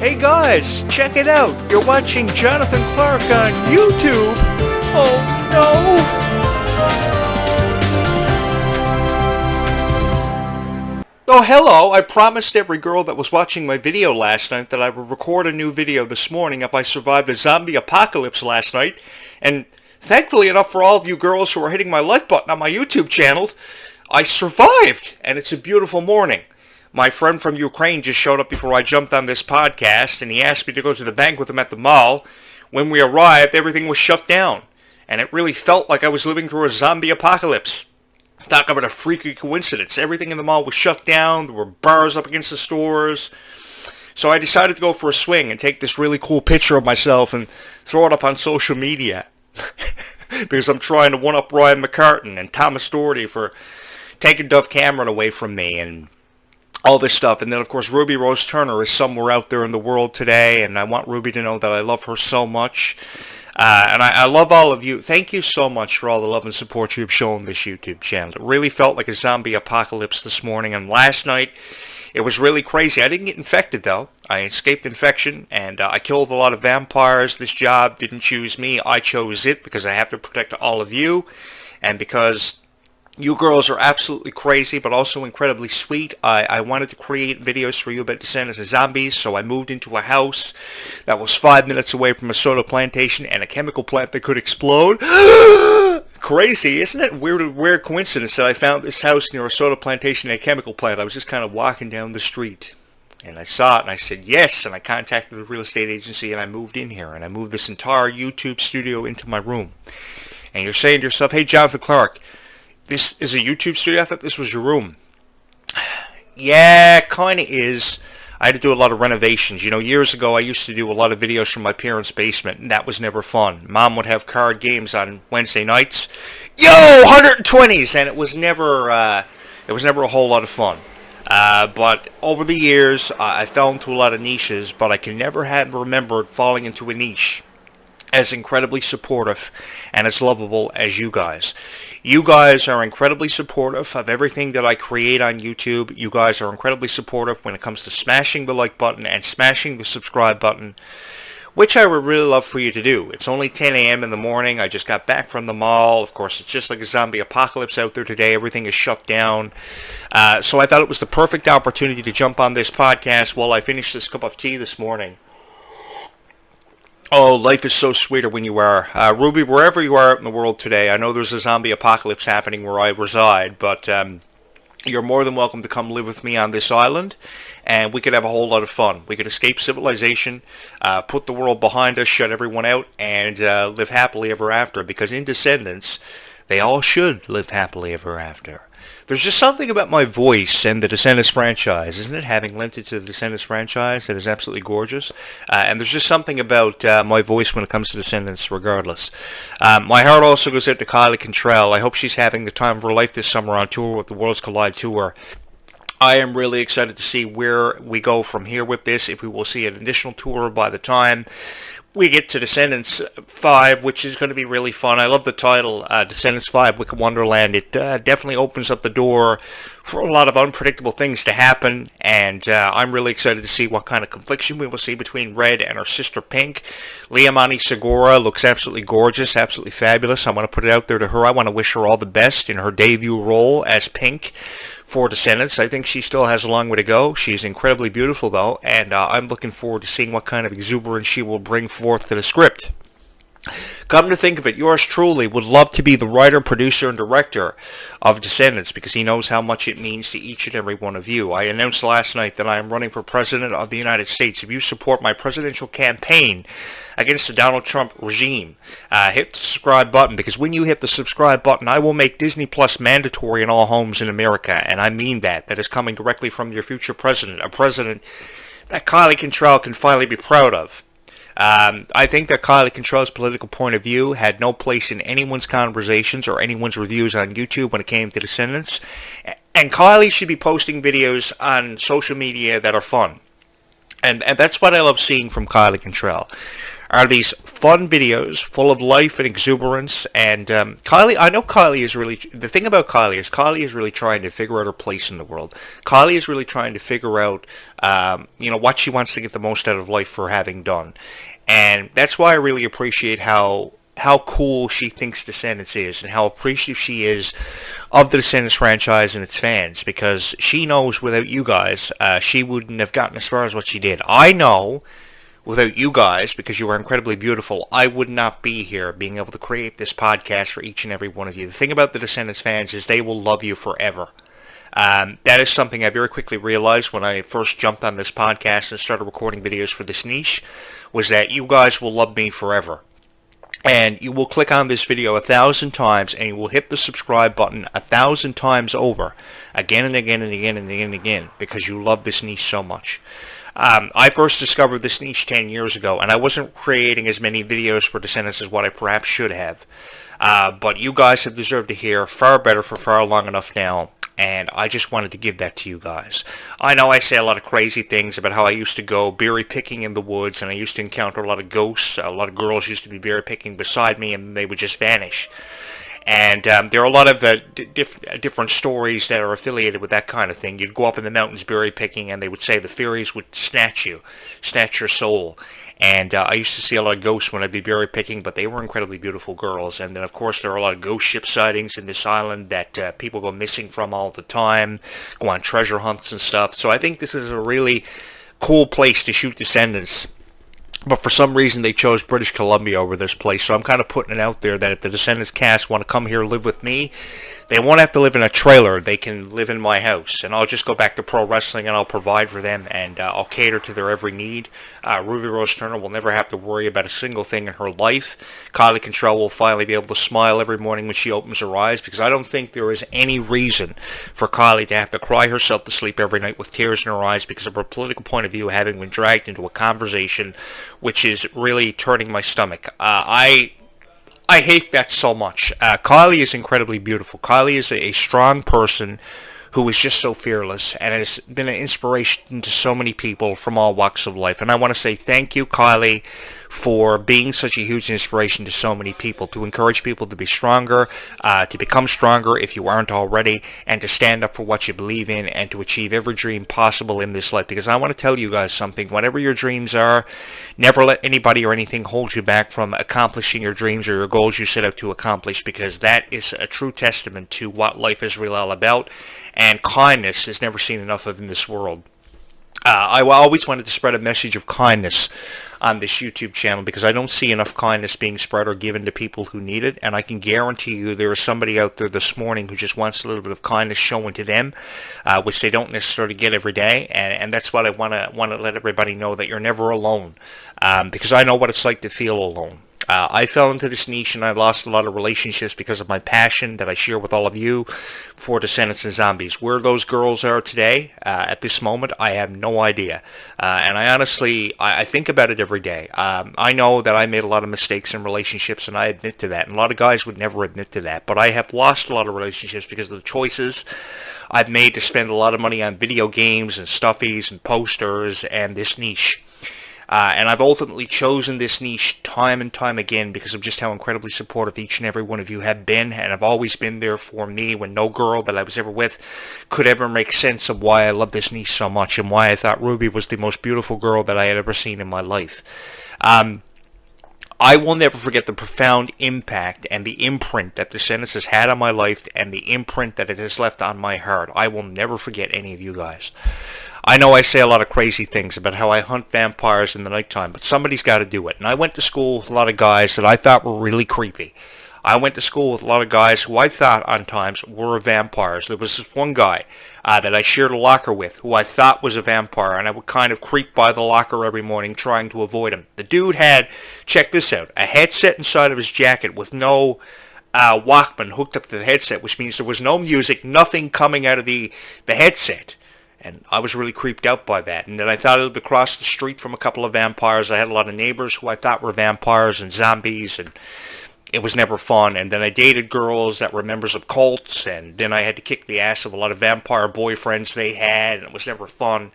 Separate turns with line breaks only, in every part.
Hey guys, check it out. You're watching Jonathan Clarke on YouTube. Oh no. Oh hello, I promised every girl that was watching my video last night that I would record a new video this morning if I survived a zombie apocalypse last night. And thankfully enough for all of you girls who are hitting my like button on my YouTube channel, I survived, and it's a beautiful morning. My friend from Ukraine just showed up before I jumped on this podcast, and he asked me to go to the bank with him at the mall. When we arrived, everything was shut down, and it really felt like I was living through a zombie apocalypse. Talk about a freaky coincidence. Everything in the mall was shut down. There were bars up against the stores. So I decided to go for a swing and take this really cool picture of myself and throw it up on social media. Because I'm trying to one-up Ryan McCartan and Thomas Doherty for taking Dove Cameron away from me and all this stuff. And then, of course, Ruby Rose Turner is somewhere out there in the world today, and I want Ruby to know that I love her so much. And I love all of you. Thank you so much for all the love and support you've shown this YouTube channel. It really felt like a zombie apocalypse this morning, and last night it was really crazy. I didn't get infected, though. I escaped infection, and I killed a lot of vampires. This job didn't choose me. I chose it because I have to protect all of you, and because you girls are absolutely crazy, but also incredibly sweet. I wanted to create videos for you about Descendants of Zombies, so I moved into a house that was 5 minutes away from a soda plantation and a chemical plant that could explode. Crazy, isn't it? Weird coincidence that I found this house near a soda plantation and a chemical plant. I was just kind of walking down the street, and I saw it, and I said yes, and I contacted the real estate agency, and I moved in here, and I moved this entire YouTube studio into my room. And you're saying to yourself, hey, Jonathan Clarke, this is a YouTube studio? I thought this was your room. Yeah, kind of is. I had to do a lot of renovations. You know, years ago I used to do a lot of videos from my parents' basement, and that was never fun. Mom would have card games on Wednesday nights. Yo, 120s! And it was never a whole lot of fun. But over the years, I fell into a lot of niches, but I can never have remembered falling into a niche as incredibly supportive and as lovable as you guys. You guys are incredibly supportive of everything that I create on YouTube. You guys are incredibly supportive when it comes to smashing the like button and smashing the subscribe button, which I would really love for you to do. It's only 10 a.m. in the morning. I just got back from the mall. Of course, it's just like a zombie apocalypse out there today. Everything is shut down. So I thought it was the perfect opportunity to jump on this podcast while I finish this cup of tea this morning. Oh, life is so sweeter when you are. Ruby, wherever you are out in the world today, I know there's a zombie apocalypse happening where I reside, but you're more than welcome to come live with me on this island, and we could have a whole lot of fun. We could escape civilization, put the world behind us, shut everyone out, and live happily ever after, because in Descendants, they all should live happily ever after. There's just something about my voice and the Descendants franchise, isn't it? Having lent it to the Descendants franchise that is absolutely gorgeous. And there's just something about my voice when it comes to Descendants regardless. My heart also goes out to Kylie Cantrell. I hope she's having the time of her life this summer on tour with the Worlds Collide Tour. I am really excited to see where we go from here with this, if we will see an additional tour by the time we get to Descendants 5, which is going to be really fun. I love the title, Descendants 5, Wicked Wonderland. It definitely opens up the door for a lot of unpredictable things to happen, and I'm really excited to see what kind of confliction we will see between Red and her sister Pink. Liamani Segura looks absolutely gorgeous, absolutely fabulous. I want to put it out there to her. I want to wish her all the best in her debut role as Pink for Descendants. I think she still has a long way to go. She's incredibly beautiful, though, and I'm looking forward to seeing what kind of exuberance she will bring forth to the script. Come to think of it, yours truly would love to be the writer, producer, and director of Descendants because he knows how much it means to each and every one of you. I announced last night that I am running for President of the United States. If you support my presidential campaign against the Donald Trump regime, hit the subscribe button, because when you hit the subscribe button, I will make Disney Plus mandatory in all homes in America, and I mean that. That is coming directly from your future president, a president that Kylie Cantrell can finally be proud of. I think that Kylie Cantrell's political point of view had no place in anyone's conversations or anyone's reviews on YouTube when it came to Descendants. And Kylie should be posting videos on social media that are fun. And that's what I love seeing from Kylie Cantrell. are these fun videos full of life and exuberance. And Kylie, I know Kylie is really, the thing about Kylie is really trying to figure out her place in the world. Kylie is really trying to figure out, what she wants to get the most out of life for having done. And that's why I really appreciate how cool she thinks Descendants is and how appreciative she is of the Descendants franchise and its fans, because she knows without you guys, she wouldn't have gotten as far as what she did. I know without you guys, because you are incredibly beautiful, I would not be here being able to create this podcast for each and every one of you. The thing about the Descendants fans is they will love you forever. That is something I very quickly realized when I first jumped on this podcast and started recording videos for this niche, was that you guys will love me forever. And you will click on this video 1,000 times, and you will hit the subscribe button 1,000 times over, again and again and again and again and again, because you love this niche so much. I first discovered this niche 10 years ago, and I wasn't creating as many videos for Descendants as what I perhaps should have. But you guys have deserved to hear far better for far long enough now, and I just wanted to give that to you guys. I know I say a lot of crazy things about how I used to go berry picking in the woods, and I used to encounter a lot of ghosts. A lot of girls used to be berry picking beside me, and they would just vanish. And there are a lot of different stories that are affiliated with that kind of thing. You'd go up in the mountains berry picking, and they would say the fairies would snatch your soul. And I used to see a lot of ghosts when I'd be berry picking, but they were incredibly beautiful girls. And then, of course, there are a lot of ghost ship sightings in this island that people go missing from all the time, go on treasure hunts and stuff. So I think this is a really cool place to shoot Descendants. But for some reason, they chose British Columbia over this place. So I'm kind of putting it out there that if the Descendants cast want to come here and live with me, they won't have to live in a trailer. They can live in my house. And I'll just go back to pro wrestling, and I'll provide for them, and I'll cater to their every need. Ruby Rose Turner will never have to worry about a single thing in her life. Kylie Control will finally be able to smile every morning when she opens her eyes, because I don't think there is any reason for Kylie to have to cry herself to sleep every night with tears in her eyes because of her political point of view, having been dragged into a conversation which is really turning my stomach. I hate that so much. Kylie is incredibly beautiful. Kylie is a strong person who is just so fearless and has been an inspiration to so many people from all walks of life. And I want to say thank you, Kylie, for being such a huge inspiration to so many people, to encourage people to be stronger, to become stronger if you aren't already, and to stand up for what you believe in and to achieve every dream possible in this life. Because I want to tell you guys something. Whatever your dreams are, never let anybody or anything hold you back from accomplishing your dreams or your goals you set out to accomplish, because that is a true testament to what life is really all about. And kindness is never seen enough of in this world. I always wanted to spread a message of kindness on this YouTube channel, because I don't see enough kindness being spread or given to people who need it. And I can guarantee you there is somebody out there this morning who just wants a little bit of kindness shown to them, which they don't necessarily get every day. And that's what I want to let everybody know, that you're never alone, because I know what it's like to feel alone. I fell into this niche and I lost a lot of relationships because of my passion that I share with all of you for Descendants and Zombies. Where those girls are today, at this moment, I have no idea. And I honestly, I think about it every day. I know that I made a lot of mistakes in relationships, and I admit to that. And a lot of guys would never admit to that. But I have lost a lot of relationships because of the choices I've made to spend a lot of money on video games and stuffies and posters and this niche. And I've ultimately chosen this niche time and time again because of just how incredibly supportive each and every one of you have been, and have always been there for me when no girl that I was ever with could ever make sense of why I love this niche so much and why I thought Ruby was the most beautiful girl that I had ever seen in my life. I will never forget the profound impact and the imprint that Descendants has had on my life, and the imprint that it has left on my heart. I will never forget any of you guys. I know I say a lot of crazy things about how I hunt vampires in the nighttime, but somebody's got to do it. And I went to school with a lot of guys that I thought were really creepy. I went to school with a lot of guys who I thought on times were vampires. There was this one guy that I shared a locker with who I thought was a vampire, and I would kind of creep by the locker every morning trying to avoid him. The dude had, check this out, a headset inside of his jacket with no Walkman hooked up to the headset, which means there was no music, nothing coming out of the headset. And I was really creeped out by that. And then I thought I lived across the street from a couple of vampires. I had a lot of neighbors who I thought were vampires and zombies, and it was never fun. And then I dated girls that were members of cults, and then I had to kick the ass of a lot of vampire boyfriends they had, and it was never fun.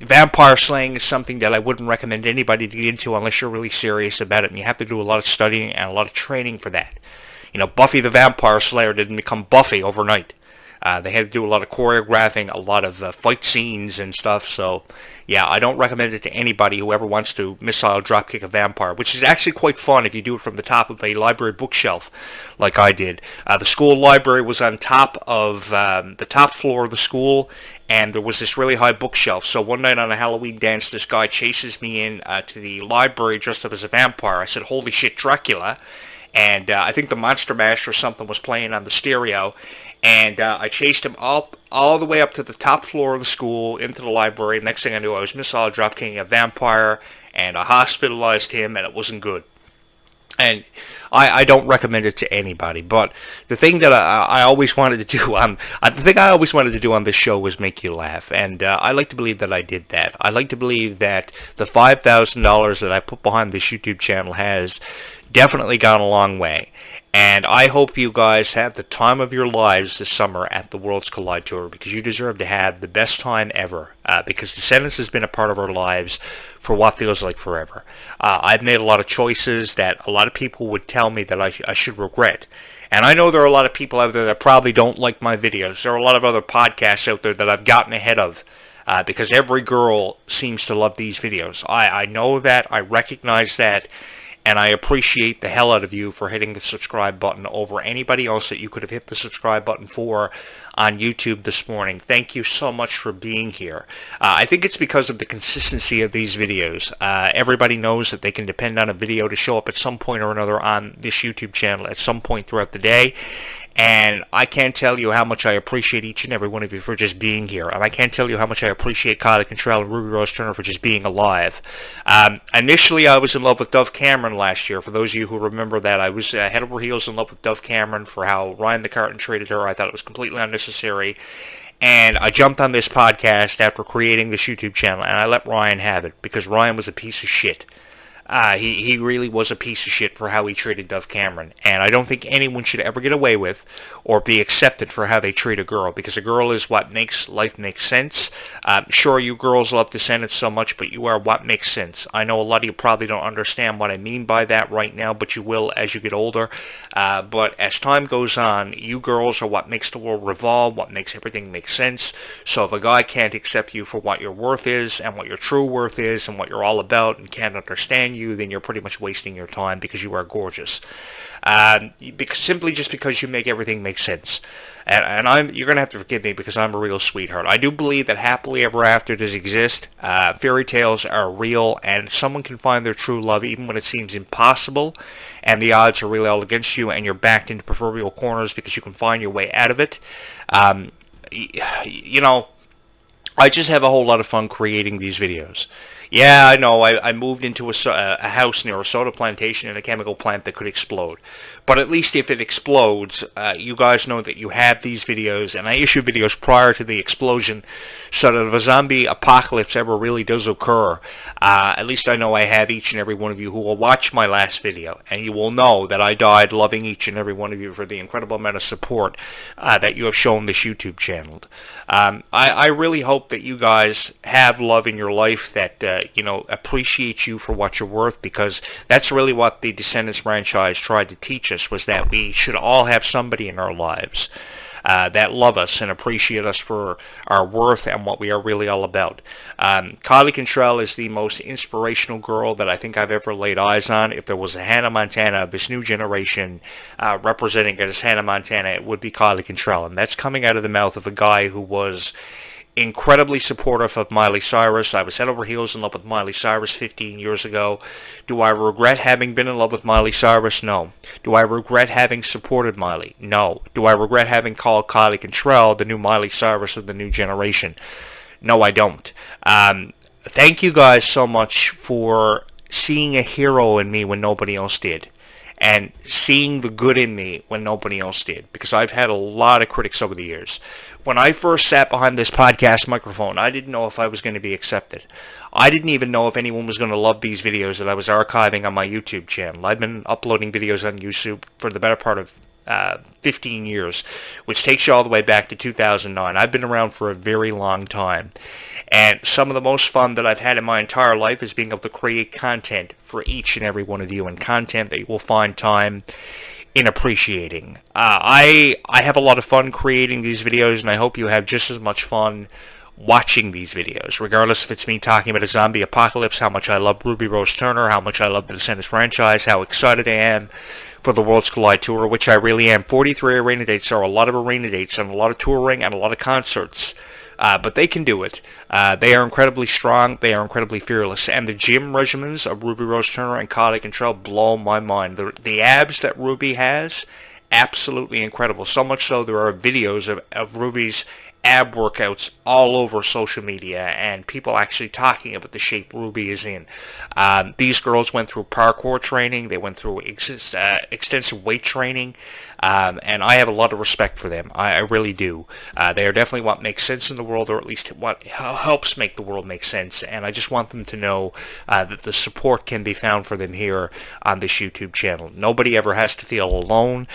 Vampire slaying is something that I wouldn't recommend anybody to get into unless you're really serious about it, and you have to do a lot of studying and a lot of training for that. Buffy the Vampire Slayer didn't become Buffy overnight. They had to do a lot of choreographing, a lot of fight scenes and stuff. So, yeah, I don't recommend it to anybody who ever wants to missile dropkick a vampire, which is actually quite fun if you do it from the top of a library bookshelf, like I did. The school library was on top of the top floor of the school, and there was this really high bookshelf. So one night on a Halloween dance, this guy chases me in to the library dressed up as a vampire. I said, "Holy shit, Dracula!" And I think the Monster Mash or something was playing on the stereo. And I chased him up all the way up to the top floor of the school, into the library. Next thing I knew, I was missile dropkicking a vampire, and I hospitalized him, and it wasn't good. And I don't recommend it to anybody. But the thing that I always wanted to do on this show was make you laugh. And I like to believe that I did that. I like to believe that the $5,000 that I put behind this YouTube channel has definitely gone a long way. And I hope you guys have the time of your lives this summer at the Worlds Collide Tour, because you deserve to have the best time ever, because Descendants has been a part of our lives for what feels like forever. I've made a lot of choices that a lot of people would tell me that I should regret. And I know there are a lot of people out there that probably don't like my videos. There are a lot of other podcasts out there that I've gotten ahead of, because every girl seems to love these videos. I know that, I recognize that. And I appreciate the hell out of you for hitting the subscribe button over anybody else that you could have hit the subscribe button for on YouTube this morning. Thank you so much for being here. I think it's because of the consistency of these videos. Everybody knows that they can depend on a video to show up at some point or another on this YouTube channel at some point throughout the day. And I can't tell you how much I appreciate each and every one of you for just being here. And I can't tell you how much I appreciate Clarke and Ruby Rose Turner for just being alive. Initially, I was in love with Dove Cameron last year. For those of you who remember that, I was head over heels in love with Dove Cameron for how Ryan the Carton treated her. I thought it was completely unnecessary. And I jumped on this podcast after creating this YouTube channel, and I let Ryan have it, because Ryan was a piece of shit. He really was a piece of shit for how he treated Dove Cameron. And I don't think anyone should ever get away with or be accepted for how they treat a girl, because a girl is what makes life make sense. Sure, you girls love Descendants so much, but you are what makes sense. I know a lot of you probably don't understand what I mean by that right now, but you will as you get older. But as time goes on, you girls are what makes the world revolve, what makes everything make sense. So if a guy can't accept you for what your worth is and what your true worth is and what you're all about and can't understand you, then you're pretty much wasting your time, because you are gorgeous. Simply just because you make everything make sense. And you're going to have to forgive me, because I'm a real sweetheart. I do believe that happily ever after does exist. Fairy tales are real, and someone can find their true love even when it seems impossible, and the odds are really all against you, and you're backed into proverbial corners because you can find your way out of it. I just have a whole lot of fun creating these videos. Yeah, I know, I moved into a house near a soda plantation and a chemical plant that could explode. But at least if it explodes, you guys know that you have these videos, and I issue videos prior to the explosion, so that if a zombie apocalypse ever really does occur, at least I know I have each and every one of you who will watch my last video, and you will know that I died loving each and every one of you for the incredible amount of support that you have shown this YouTube channel. I really hope that you guys have love in your life that, appreciate you for what you're worth, because that's really what the Descendants franchise tried to teach us, was that we should all have somebody in our lives that love us and appreciate us for our worth and what we are really all about. Kylie Cantrell is the most inspirational girl that I think I've ever laid eyes on. If there was a Hannah Montana of this new generation representing it as Hannah Montana, it would be Kylie Cantrell. And that's coming out of the mouth of a guy who was incredibly supportive of Miley Cyrus. I was head over heels in love with Miley Cyrus 15 years ago. Do I regret having been in love with Miley Cyrus? No. Do I regret having supported Miley? No. Do I regret having called Kylie Cantrell the new Miley Cyrus of the new generation? No, I don't. Thank you guys so much for seeing a hero in me when nobody else did, and seeing the good in me when nobody else did, because I've had a lot of critics over the years. When I first sat behind this podcast microphone, I didn't know if I was going to be accepted. I didn't even know if anyone was going to love these videos that I was archiving on my YouTube channel. I've been uploading videos on YouTube for the better part of 15 years, which takes you all the way back to 2009. I've been around for a very long time. And some of the most fun that I've had in my entire life is being able to create content for each and every one of you, and content that you will find time in appreciating. I have a lot of fun creating these videos, and I hope you have just as much fun watching these videos, regardless if it's me talking about a zombie apocalypse, how much I love Ruby Rose Turner, how much I love the Descendants franchise, how excited I am for the Worlds Collide Tour, which I really am. 43 arena dates are a lot of arena dates and a lot of touring and a lot of concerts. But they can do it. They are incredibly strong. They are incredibly fearless. And the gym regimens of Ruby Rose Turner and Clarke Cantrell blow my mind. The abs that Ruby has, absolutely incredible. So much so there are videos of Ruby's ab workouts all over social media, and people actually talking about the shape Ruby is in. These girls went through parkour training. They went through extensive weight training. And I have a lot of respect for them. I really do. They are definitely what makes sense in the world, or at least what helps make the world make sense. And I just want them to know that the support can be found for them here on this YouTube channel. Nobody ever has to feel alone.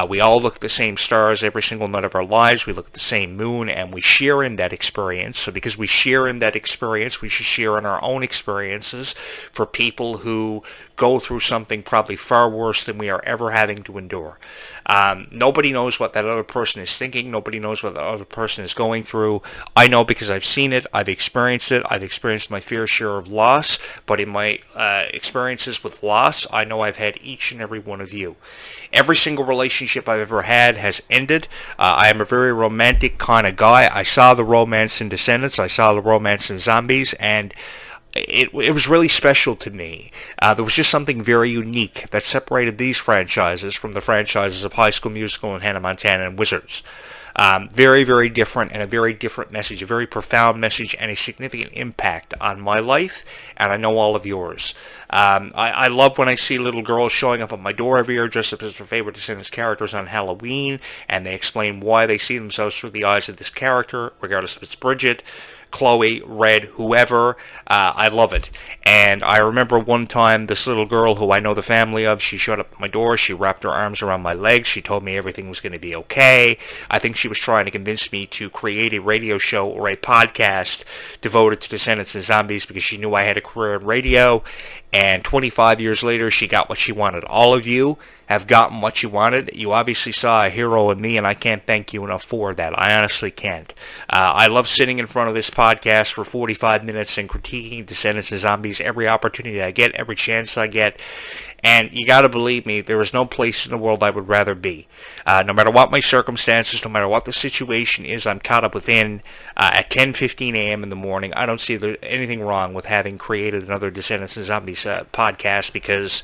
We all look at the same stars every single night of our lives. We look at the same moon, and we share in that experience. So because we share in that experience, we should share in our own experiences for people who go through something probably far worse than we are ever having to endure. Nobody knows what that other person is thinking. Nobody knows what the other person is going through. I know because I've seen it. I've experienced it. I've experienced my fair share of loss. But in my experiences with loss, I know I've had each and every one of you. Every single relationship I've ever had has ended. I am a very romantic kind of guy. I saw the romance in Descendants. I saw the romance in Zombies. And it was really special to me. There was just something very unique that separated these franchises from the franchises of High School Musical and Hannah Montana and Wizards. Very, very different, and a very different message, a very profound message, and a significant impact on my life, and I know all of yours. I love when I see little girls showing up at my door every year dressed up as their favorite Descendants characters on Halloween, and they explain why they see themselves through the eyes of this character, regardless if it's Bridget, Chloe, Red, whoever. I love it. And I remember one time this little girl who I know the family of, she showed up at my door, she wrapped her arms around my legs, she told me everything was going to be okay. I think she was trying to convince me to create a radio show or a podcast devoted to Descendants and Zombies because she knew I had a career in radio. And 25 years later, she got what she wanted. All of you have gotten what you wanted. You obviously saw a hero in me, and I can't thank you enough for that. I honestly can't. I love sitting in front of this podcast for 45 minutes and critiquing Descendants and Zombies every opportunity I get, every chance I get. And you got to believe me, there is no place in the world I would rather be. No matter what my circumstances, no matter what the situation is I'm caught up within, at 10:15 a.m. in the morning, I don't see anything wrong with having created another Descendants and Zombies podcast, because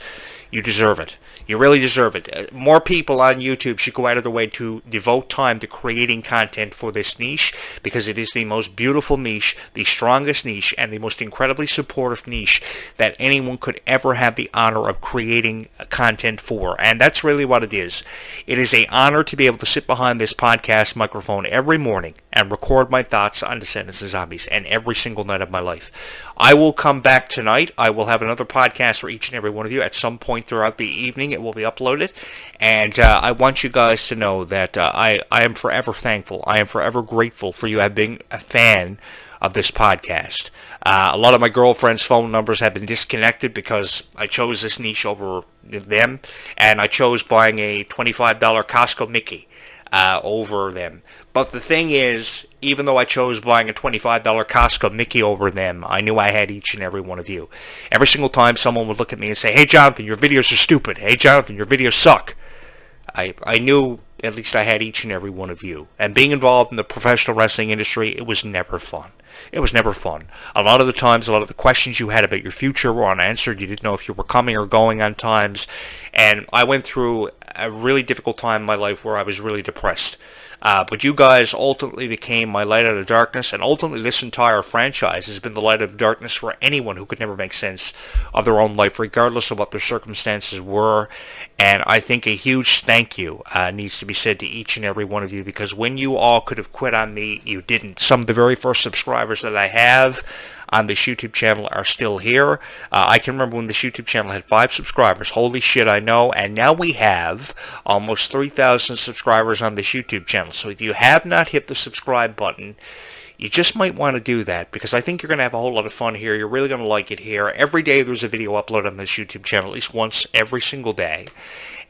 you deserve it. You really deserve it. More people on YouTube should go out of their way to devote time to creating content for this niche, because it is the most beautiful niche, the strongest niche, and the most incredibly supportive niche that anyone could ever have the honor of creating content for. And that's really what it is. It is an honor to be able to sit behind this podcast microphone every morning and record my thoughts on Descendants and Zombies, and every single night of my life. I will come back tonight. I will have another podcast for each and every one of you at some point throughout the evening. It will be uploaded. And I want you guys to know that I am forever thankful. I am forever grateful for you being a fan of this podcast. A lot of my girlfriend's phone numbers have been disconnected because I chose this niche over them. And I chose buying a $25 Costco Mickey over them. But the thing is, even though I chose buying a $25 Costco Mickey over them, I knew I had each and every one of you. Every single time someone would look at me and say, "Hey Jonathan, your videos are stupid. Hey Jonathan, your videos suck," I knew at least I had each and every one of you. And being involved in the professional wrestling industry, it was never fun. It was never fun. A lot of the times, a lot of the questions you had about your future were unanswered. You didn't know if you were coming or going on times. And I went through a really difficult time in my life where I was really depressed. But you guys ultimately became my light out of darkness, and ultimately this entire franchise has been the light of darkness for anyone who could never make sense of their own life, regardless of what their circumstances were. And I think a huge thank you needs to be said to each and every one of you, because when you all could have quit on me, you didn't. Some of the very first subscribers that I have, on this YouTube channel are still here. I can remember when this YouTube channel had 5 subscribers. Holy shit, I know. And now we have almost 3,000 subscribers on this YouTube channel. So if you have not hit the subscribe button, you just might want to do that, because I think you're going to have a whole lot of fun here. You're really going to like it here. Every day there's a video uploaded on this YouTube channel, at least once every single day.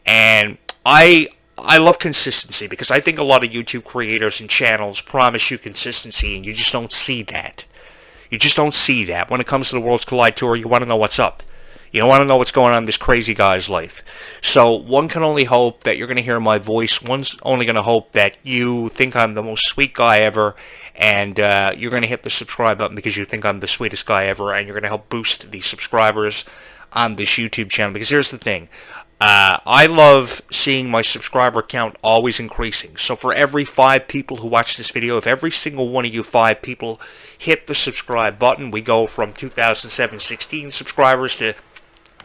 And I love consistency, because I think a lot of YouTube creators and channels promise you consistency, and you just don't see that. You just don't see that. When it comes to the Worlds Collide Tour, you want to know what's up. You want to know what's going on in this crazy guy's life. So one can only hope that you're going to hear my voice. One's only going to hope that you think I'm the most sweet guy ever, and you're going to hit the subscribe button because you think I'm the sweetest guy ever, and you're going to help boost the subscribers on this YouTube channel. Because here's the thing. I love seeing my subscriber count always increasing. So for every 5 people who watch this video, if every single one of you 5 people hit the subscribe button, we go from 2,716 subscribers to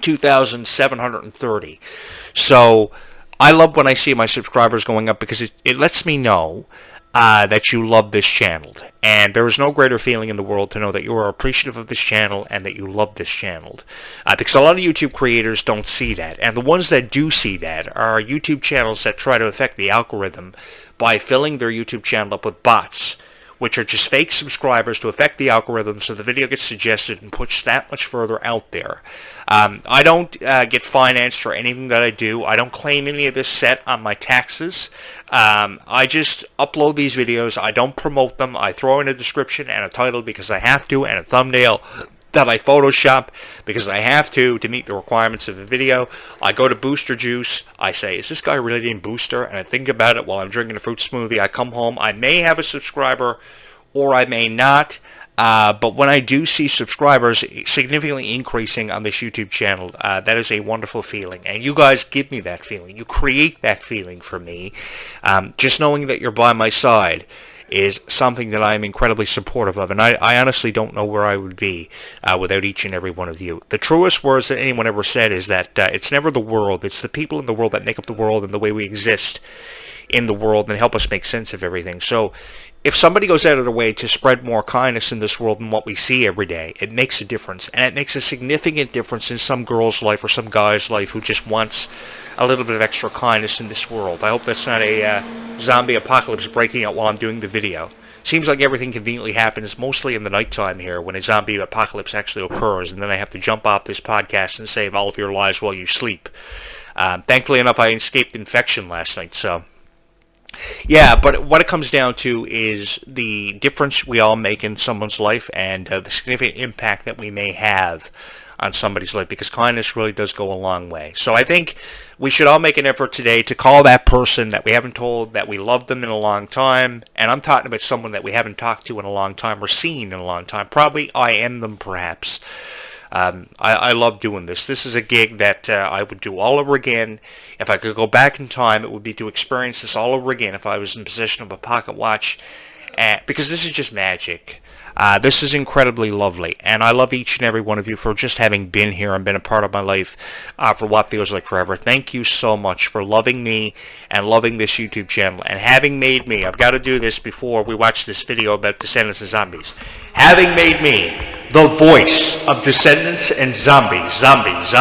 2,730. So I love when I see my subscribers going up, because it lets me know that you love this channel. And there is no greater feeling in the world to know that you are appreciative of this channel and that you love this channel. Because a lot of YouTube creators don't see that. And the ones that do see that are YouTube channels that try to affect the algorithm by filling their YouTube channel up with bots, which are just fake subscribers to affect the algorithm so the video gets suggested and pushed that much further out there. I don't get financed for anything that I do. I don't claim any of this set on my taxes. I just upload these videos. I don't promote them. I throw in a description and a title because I have to, and a thumbnail that I Photoshop because I have to meet the requirements of the video. I go to Booster Juice. I say, is this guy really named Booster? And I think about it while I'm drinking a fruit smoothie. I come home. I may have a subscriber or I may not. But when I do see subscribers significantly increasing on this YouTube channel, that is a wonderful feeling. And you guys give me that feeling. You create that feeling for me. Just knowing that you're by my side is something that I'm incredibly supportive of. And I honestly don't know where I would be without each and every one of you. The truest words that anyone ever said is that it's never the world. It's the people in the world that make up the world and the way we exist in the world and help us make sense of everything. So if somebody goes out of their way to spread more kindness in this world than what we see every day, it makes a difference. And it makes a significant difference in some girl's life or some guy's life who just wants a little bit of extra kindness in this world. I hope that's not a zombie apocalypse breaking out while I'm doing the video. Seems like everything conveniently happens mostly in the nighttime here when a zombie apocalypse actually occurs, and then I have to jump off this podcast and save all of your lives while you sleep. Thankfully enough, I escaped infection last night, so... Yeah, but what it comes down to is the difference we all make in someone's life and the significant impact that we may have on somebody's life, because kindness really does go a long way. So I think we should all make an effort today to call that person that we haven't told that we love them in a long time. And I'm talking about someone that we haven't talked to in a long time or seen in a long time. Probably I am them, perhaps. I love doing this. This is a gig that I would do all over again. If I could go back in time, it would be to experience this all over again if I was in possession of a pocket watch, because this is just magic. This is incredibly lovely, and I love each and every one of you for just having been here and been a part of my life for what feels like forever. Thank you so much for loving me and loving this YouTube channel and having made me, I've got to do this before we watch this video about Descendants and Zombies, having made me the voice of Descendants and Zombies. Zombies.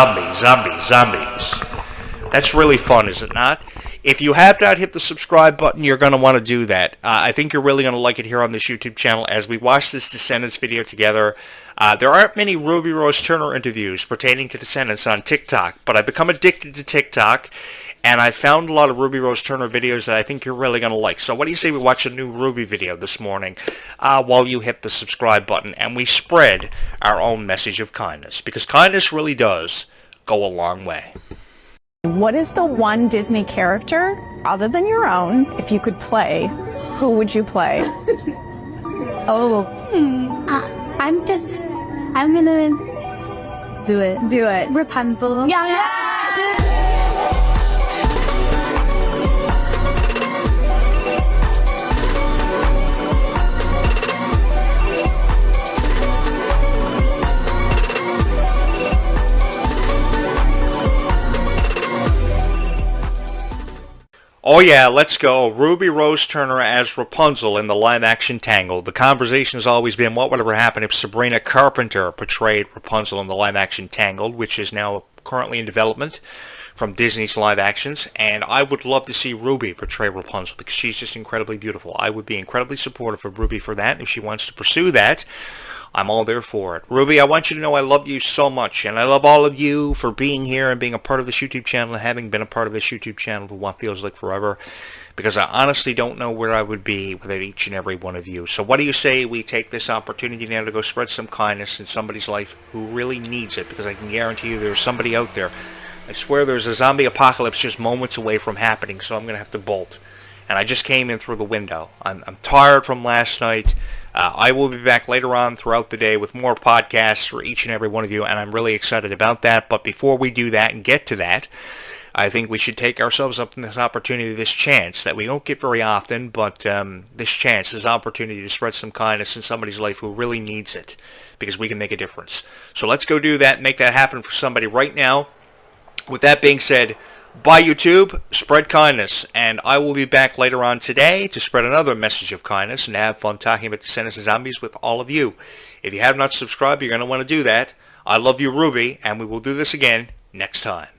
That's really fun, is it not? If you have not hit the subscribe button, you're going to want to do that. I think you're really going to like it here on this YouTube channel as we watch this Descendants video together. There aren't many Ruby Rose Turner interviews pertaining to Descendants on TikTok, but I've become addicted to TikTok, and I found a lot of Ruby Rose Turner videos that I think you're really going to like. So what do you say we watch a new Ruby video this morning while you hit the subscribe button, and we spread our own message of kindness, because kindness really does go a long way.
What is the one Disney character, other than your own, if you could play, who would you play?
I'm gonna do it.
Do it.
Rapunzel. Yeah.
Oh yeah, let's go. Ruby Rose Turner as Rapunzel in the live-action Tangled. The conversation has always been, what would ever happen if Sabrina Carpenter portrayed Rapunzel in the live-action Tangled, which is now currently in development from Disney's live actions, and I would love to see Ruby portray Rapunzel because she's just incredibly beautiful. I would be incredibly supportive of Ruby for that. If she wants to pursue that, I'm all there for it. Ruby, I want you to know I love you so much, and I love all of you for being here and being a part of this YouTube channel and having been a part of this YouTube channel for what feels like forever, because I honestly don't know where I would be without each and every one of you. So what do you say we take this opportunity now to go spread some kindness in somebody's life who really needs it, because I can guarantee you there's somebody out there. I swear there's a zombie apocalypse just moments away from happening, so I'm going to have to bolt. And I just came in through the window. I'm tired from last night. I will be back later on throughout the day with more podcasts for each and every one of you, and I'm really excited about that. But before we do that and get to that, I think we should take ourselves up in this opportunity, this chance that we don't get very often, but this chance, this opportunity to spread some kindness in somebody's life who really needs it, because we can make a difference. So let's go do that and make that happen for somebody right now. With that being said, bye YouTube, spread kindness, and I will be back later on today to spread another message of kindness and have fun talking about Descendants of Zombies with all of you. If you have not subscribed, you're going to want to do that. I love you, Ruby, and we will do this again next time.